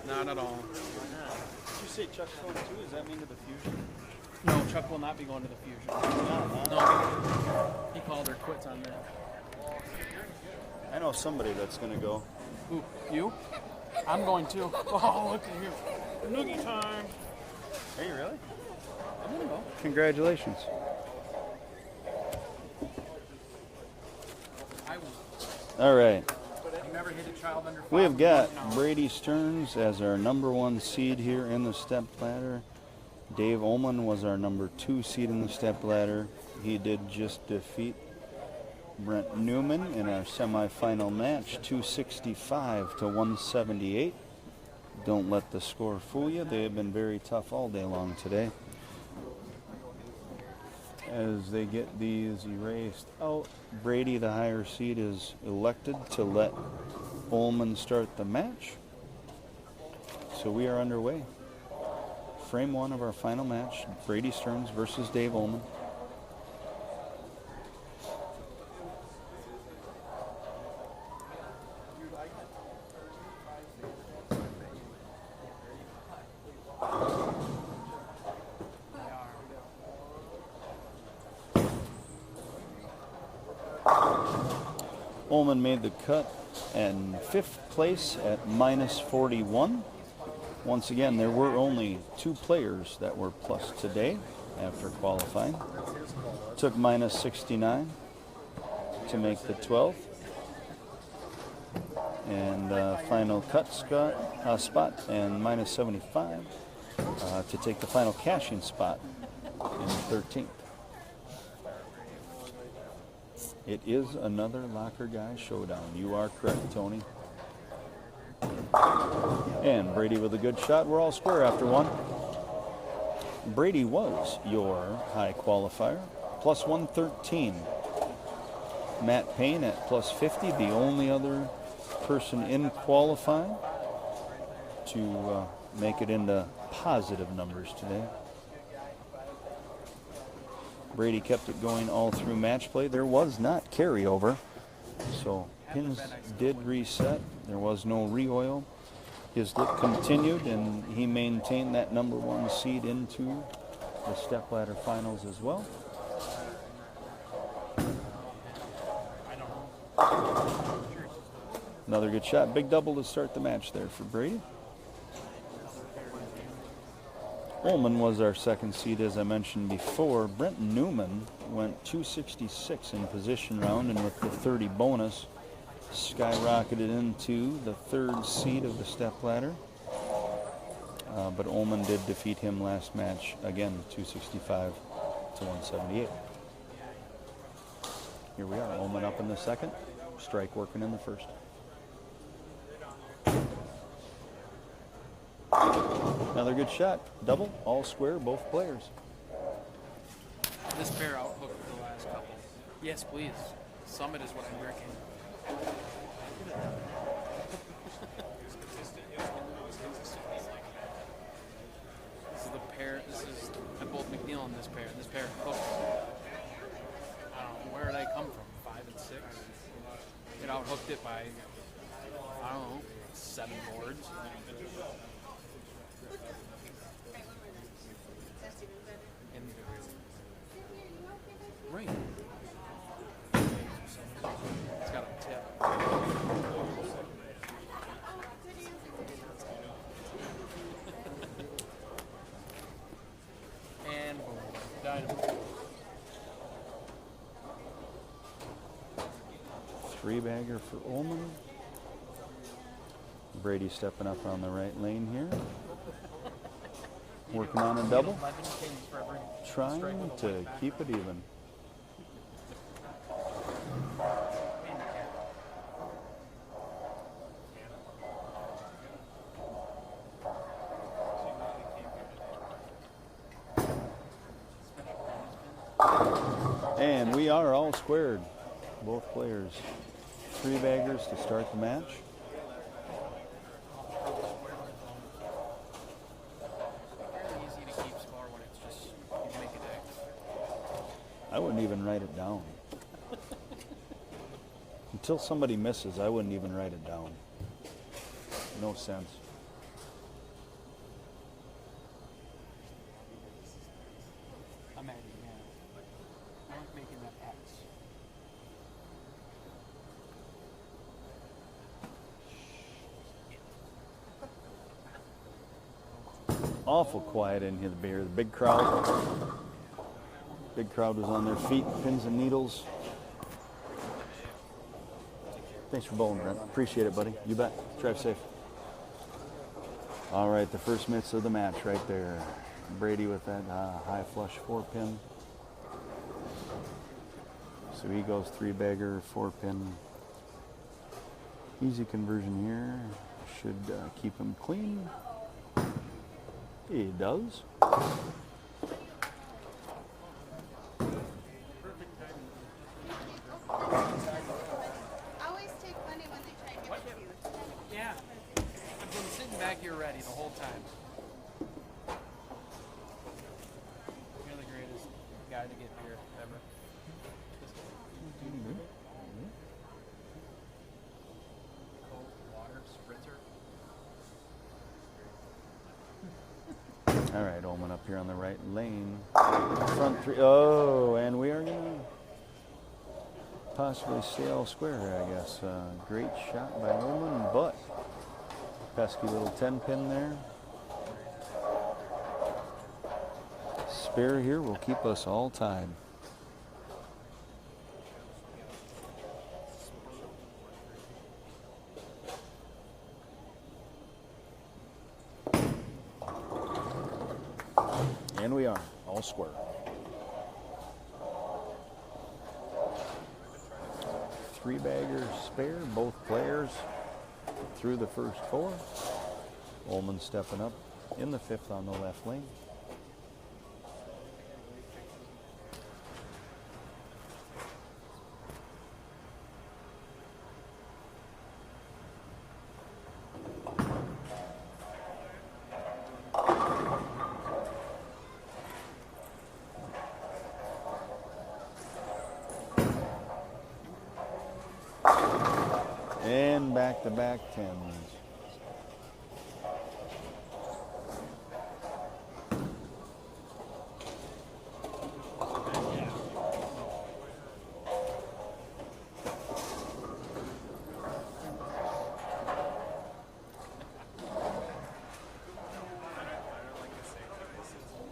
Not at all. Did you say Chuck's going too? Does that mean to the Fusion? No, Chuck will not be going to the Fusion. No. He called her quits on that. I know somebody that's going to go. Who? You? I'm going too. Oh, look at here. Noogie time. Are you really? I'm gonna go. Congratulations. I will. All right. You never hit a child under 5. We have got No. Brady Stearns as our number 1 seed here in the step ladder. Dave Oulman was our number 2 seed in the step ladder. He did just defeat Brent Neumann in our semifinal match, 265 to 178. Don't let the score fool you. They have been very tough all day long today. As they get these erased out, Brady, the higher seed, is elected to let Oulman start the match. So we are underway. Frame 1 of our final match, Brady Stearns versus Dave Oulman. Oulman made the cut in 5th place at minus 41. Once again, there were only 2 players that were plus today after qualifying. Took minus 69 to make the 12th. And final cut spot and minus 75 to take the final cashing spot in 13th. It is another locker guy showdown. You are correct, Tony. And Brady with a good shot. We're all square after 1. Brady was your high qualifier, plus 113. Matt Payne at plus 50, the only other person in qualifying to make it into positive numbers today. Brady kept it going all through match play. There was not carryover, so pins did reset. There was no re-oil. His look continued, and he maintained that number 1 seed into the stepladder finals as well. Another good shot. Big double to start the match there for Brady. Oulman was our 2nd seed, as I mentioned before. Brent Neumann went 266 in position round, and with the 30 bonus, skyrocketed into the 3rd seed of the stepladder. but Oulman did defeat him last match, again, 265 to 178. Here we are, Oulman up in the second, strike working in the first. Another good shot. Double, all square, both players. This pair outhooked the last couple. Yes, please. Summit is what I'm drinking. This is the pair. I bowled McNeil in this pair. This pair hooked. I don't know. Where did I come from? 5 and 6? It outhooked it by, I don't know, 7 boards. Right. It's got a tip. And boom. Dynamo. 3-bagger for Oulman. Brady stepping up on the right lane here. Working on a double. 11 pins for every Trying strike with a to white back. keep it even. And we are all squared. Both players. 3-baggers to start the match. Very easy to keep score when it's just you make it X. I wouldn't even write it down. Until somebody misses, I wouldn't even write it down. No sense. I'm adding, yeah. I'm making that X. Awful quiet in here, the big crowd. Big crowd was on their feet, pins and needles. Thanks for bowling, Brent. Appreciate it, buddy. You bet. Drive safe. All right, the first mitts of the match right there. Brady with that high flush 4-pin. So he goes 3-bagger, 4-pin. Easy conversion here. Should keep him clean. He does. Always take money when they try to give it to you. Yeah. I've been sitting back here ready the whole time. You're the greatest guy to get here ever. Cold water spritzer. All right, Oulman up here on the right lane. Front 3. Oh, and we are going to possibly stay all square here, I guess. Great shot by Oulman, but pesky little 10-pin there. Spare here will keep us all tied. And we are all square. 3-bagger spare, both players through the first 4. Oulman stepping up in the 5th on the left lane. And back-to-back 10s.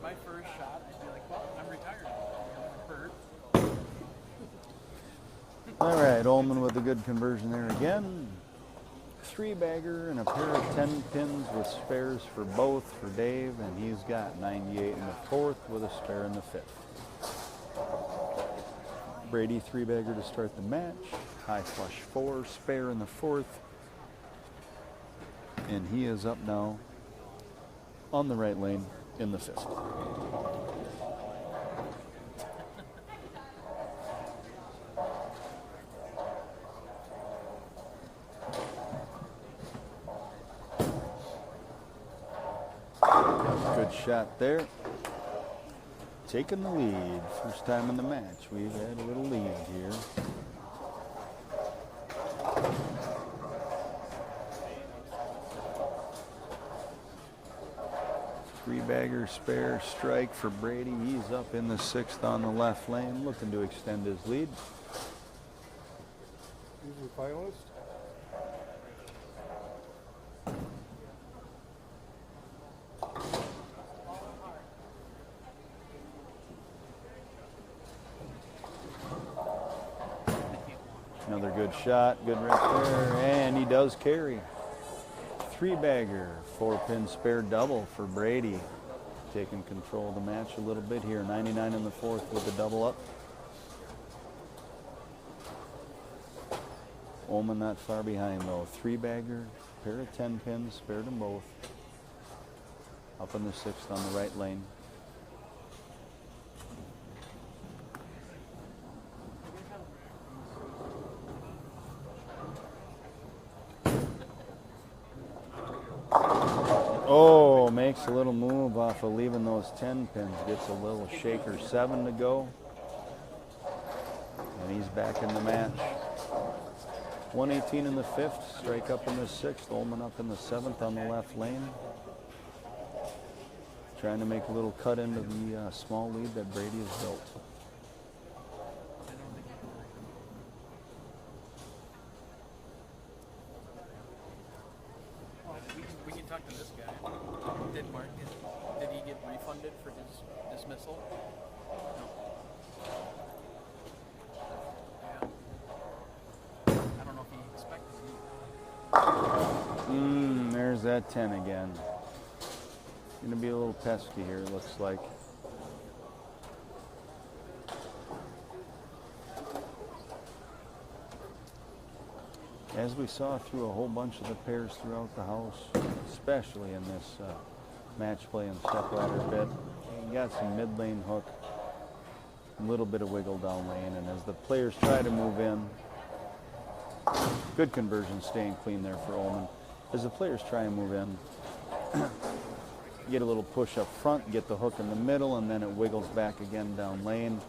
My first shot, I'd be like, well, I'm retired. I'm hurt. All right, Oulman with a good conversion there again. 3-bagger and a pair of 10 pins with spares for both for Dave, and he's got 98 in the 4th with a spare in the 5th. Brady 3-bagger to start the match. High flush 4, spare in the 4th. And he is up now on the right lane in the 5th. Good shot there. Taking the lead. First time in the match. We've had a little lead here. Three-bagger spare strike for Brady. He's up in the 6th on the left lane, looking to extend his lead. Who's the finalist? Another good shot, good right there, and he does carry. 3-bagger, 4-pin spare double for Brady. Taking control of the match a little bit here. 99 in the 4th with the double up. Oulman not far behind though. 3-bagger, pair of 10 pins, spared them both. Up in the 6th on the right lane. Oh, makes a little move off of leaving those 10 pins. Gets a little shaker. 7 to go. And he's back in the match. 118 in the 5th. Strike up in the 6th. Oulman up in the 7th on the left lane. Trying to make a little cut into the small lead that Brady has built. We can talk to this guy. Did he get refunded for his dismissal? No. Yeah. I don't know if he expected it. There's that 10 again. Gonna be a little pesky here, it looks like. As we saw through a whole bunch of the pairs throughout the house, especially in this match play and stepladder bit, you got some mid-lane hook, a little bit of wiggle down lane, and as the players try to move in, good conversion staying clean there for Oulman. As the players try and move in, get a little push up front, get the hook in the middle, and then it wiggles back again down lane.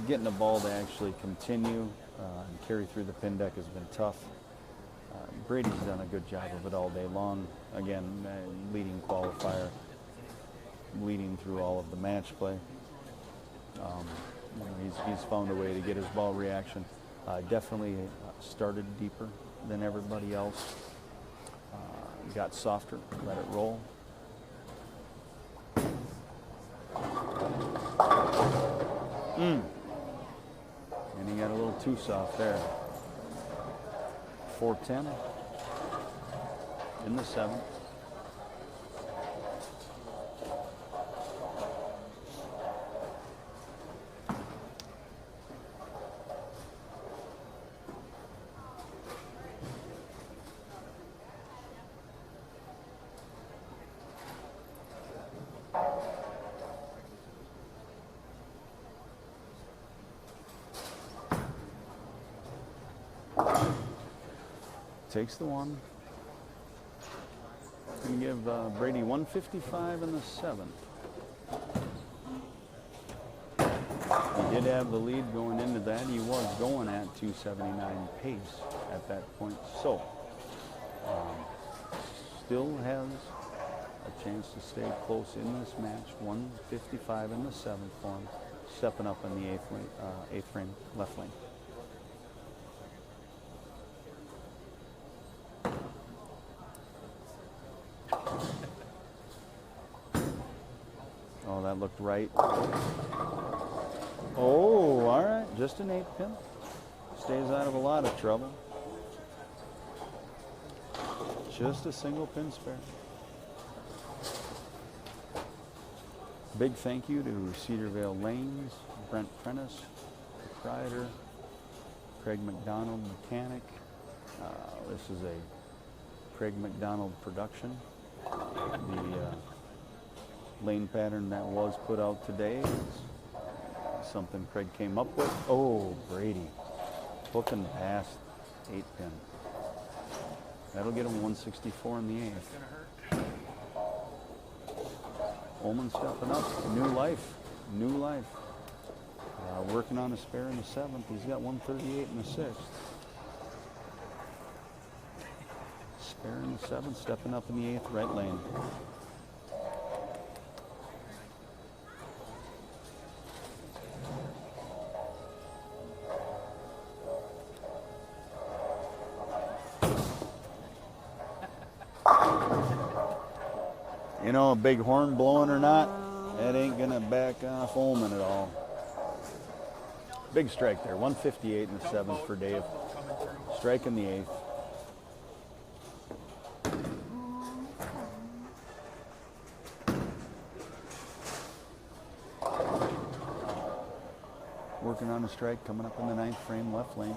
Getting the ball to actually continue and carry through the pin deck has been tough. Brady's done a good job of it all day long. Again, leading qualifier, leading through all of the match play. He's found a way to get his ball reaction. Definitely started deeper than everybody else. Got softer, let it roll. And he got a little too soft there. 410 in the 7th. Takes the 1. Going to give Brady 155 in the 7th. He did have the lead going into that. He was going at 279 pace at that point. So, still has a chance to stay close in this match. 155 in the 7th for him. Stepping up in the 8th frame, left lane. Oh, that looked right. Oh, all right. Just an 8-pin. Stays out of a lot of trouble. Just a single pin spare. Big thank you to Cedarvale Lanes, Brent Prentice, proprietor, Craig McDonald, mechanic. This is a Craig McDonald production. The lane pattern that was put out today is something Craig came up with. Oh, Brady. Hooking past 8-pin. That'll get him 164 in the 8th. Oulman stepping up. New life. New life. Working on a spare in the 7th. He's got 138 in the 6th. Spare in the 7th. Stepping up in the 8th. Right lane. You know, a big horn blowing or not, that ain't gonna back off Oulman at all. Big strike there, 158 in the 7th for Dave. Strike in the 8th. Working on a strike, coming up in the 9th frame, left lane.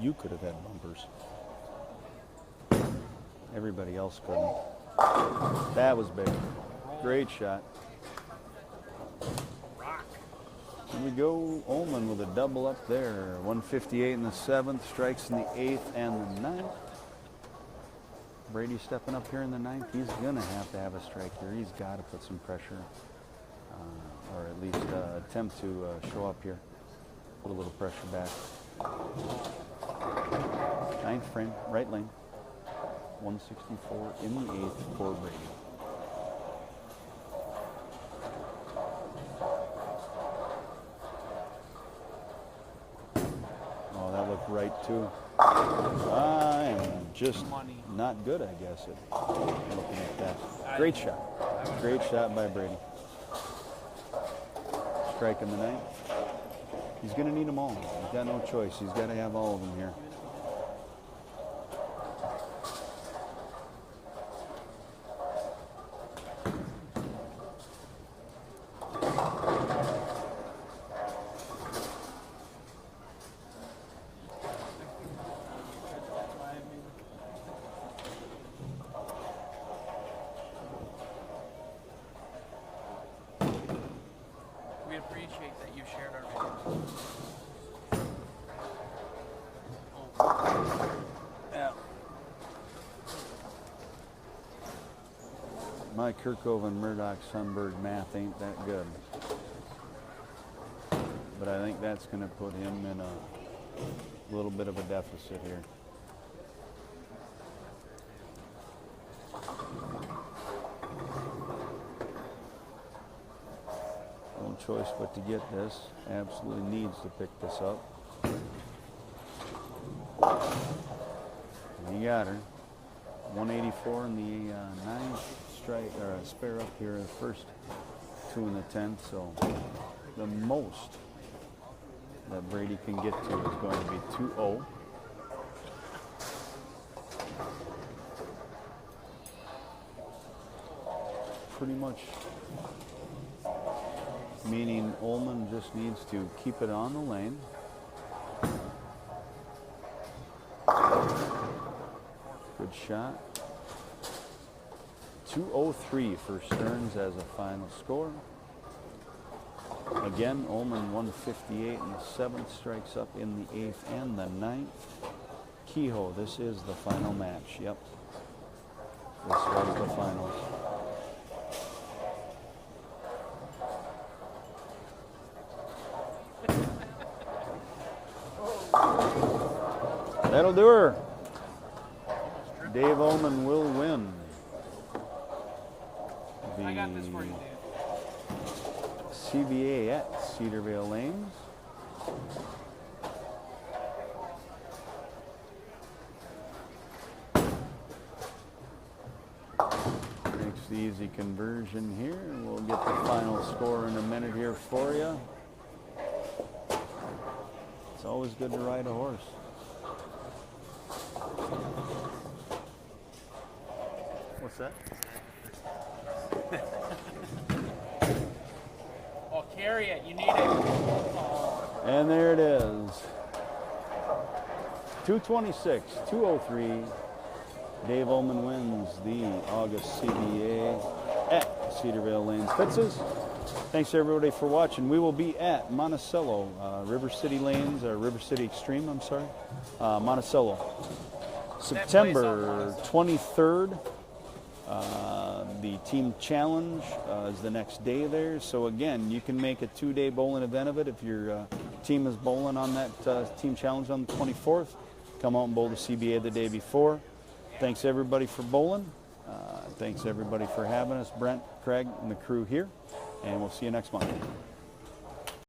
You could have had bumpers. Everybody else couldn't. That was big. Great shot. Here we go. Oulman with a double up there. 158 in the 7th, strikes in the 8th and the 9th. Brady stepping up here in the 9th. He's going to have a strike here. He's got to put some pressure, or at least attempt to show up here. Put a little pressure back. 9th frame, right lane. 164 in the 8th for Brady. Oh, that looked right too. I'm just not good, I guess, at looking at that. Great shot. Great shot by Brady. Strike in the 9th. He's going to need them all. He's got no choice. He's got to have all of them here. We appreciate that you shared our video. Yeah. My Kirkhoven Murdoch Sunbird math ain't that good. But I think that's going to put him in a little bit of a deficit here. No choice but to get this. Absolutely needs to pick this up. And he got her. 184 in the 9th strike, or spare up here, the first 2 in the 10th. So the most that Brady can get to is going to be 2-0. Pretty much meaning Oulman just needs to keep it on the lane. Good shot. 203 for Stearns as a final score. Again, Oulman 158 in the 7th, strikes up in the 8th and the 9th. Kehoe, this is the final match. Yep. This was the finals. That'll do her. Dave Oulman will win the I got this for you, Dave. CBA at Cedarvale Lanes. Makes the easy conversion here, and we'll get the final score in a minute here for you. It's always good to ride a horse. What's that? Oh, carry it. You need it. Oh. And there it is. 226, 203. Dave Oulman wins the August CBA at Cedarvale Lanes Fitzes. Thanks everybody for watching. We will be at Monticello, River City Lanes, or River City Extreme, I'm sorry. Monticello. September 23rd. The team challenge is the next day there. So again, you can make a 2-day bowling event of it if your team is bowling on that team challenge on the 24th. Come out and bowl the CBA the day before. Thanks everybody for bowling. Thanks everybody for having us, Brent, Craig, and the crew here. And we'll see you next month.